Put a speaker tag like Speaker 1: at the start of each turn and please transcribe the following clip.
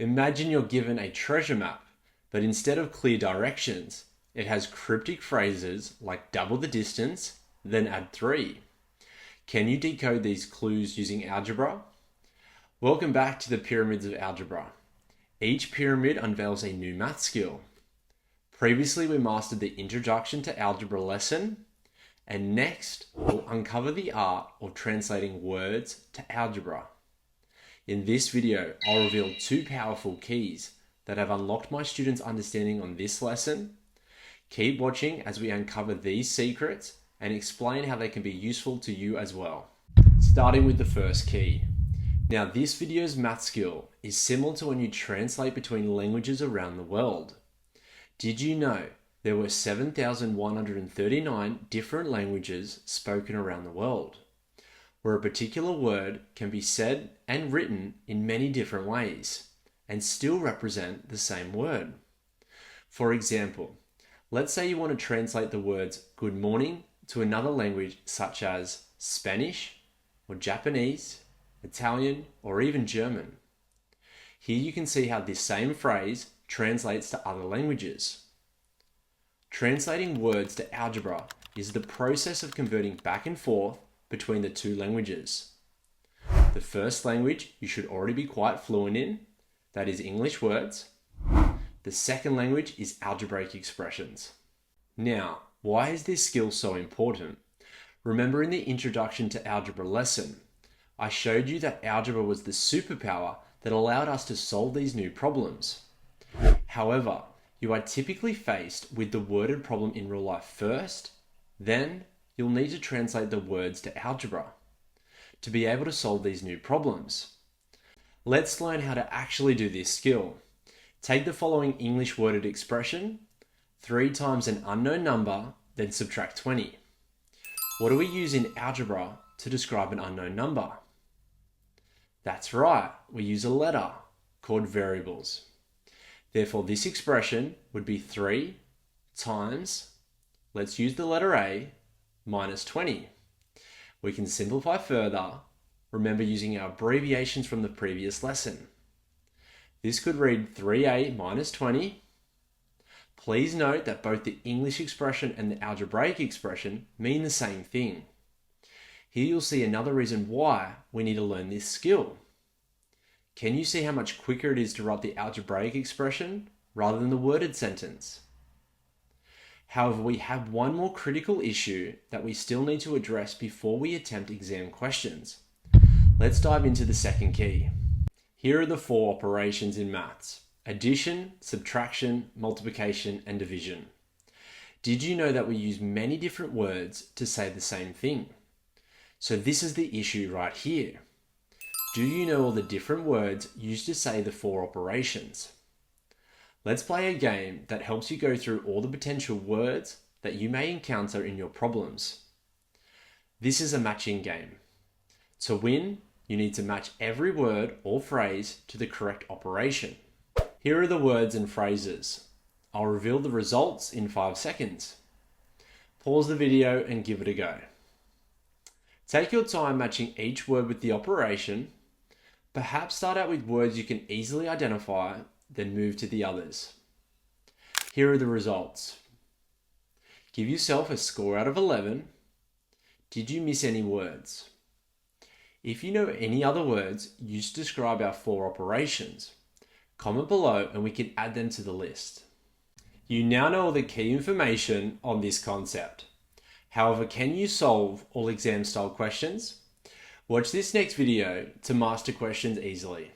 Speaker 1: Imagine you're given a treasure map, but instead of clear directions, it has cryptic phrases like double the distance, then add 3. Can you decode these clues using algebra? Welcome back to the pyramids of algebra. Each pyramid unveils a new math skill. Previously, we mastered the introduction to algebra lesson, and next, we'll uncover the art of translating words to algebra. In this video, I'll reveal 2 powerful keys that have unlocked my students' understanding on this lesson. Keep watching as we uncover these secrets and explain how they can be useful to you as well. Starting with the first key. Now, this video's math skill is similar to when you translate between languages around the world. Did you know there were 7,139 different languages spoken around the world, where a particular word can be said and written in many different ways and still represent the same word? For example, let's say you want to translate the words good morning to another language such as Spanish or Japanese, Italian, or even German. Here you can see how this same phrase translates to other languages. Translating words to algebra is the process of converting back and forth between the 2 languages. The first language you should already be quite fluent in, that is English words. The second language is algebraic expressions. Now, why is this skill so important? Remember in the introduction to algebra lesson, I showed you that algebra was the superpower that allowed us to solve these new problems. However, you are typically faced with the worded problem in real life first, then you'll need to translate the words to algebra to be able to solve these new problems. Let's learn how to actually do this skill. Take the following English worded expression, 3 times an unknown number, then subtract 20. What do we use in algebra to describe an unknown number? That's right, we use a letter called variables. Therefore, this expression would be 3 times, let's use the letter A, minus 20. We can simplify further, remember using our abbreviations from the previous lesson. This could read 3A minus 20. Please note that both the English expression and the algebraic expression mean the same thing. Here you'll see another reason why we need to learn this skill. Can you see how much quicker it is to write the algebraic expression rather than the worded sentence? However, we have one more critical issue that we still need to address before we attempt exam questions. Let's dive into the second key. Here are the 4 operations in maths: addition, subtraction, multiplication, and division. Did you know that we use many different words to say the same thing? So this is the issue right here. Do you know all the different words used to say the 4 operations? Let's play a game that helps you go through all the potential words that you may encounter in your problems. This is a matching game. To win, you need to match every word or phrase to the correct operation. Here are the words and phrases. I'll reveal the results in 5 seconds. Pause the video and give it a go. Take your time matching each word with the operation. Perhaps start out with words you can easily identify, then move to the others. Here are the results. Give yourself a score out of 11. Did you miss any words? If you know any other words used to describe our 4 operations, comment below and we can add them to the list. You now know all the key information on this concept. However, can you solve all exam style questions? Watch this next video to master questions easily.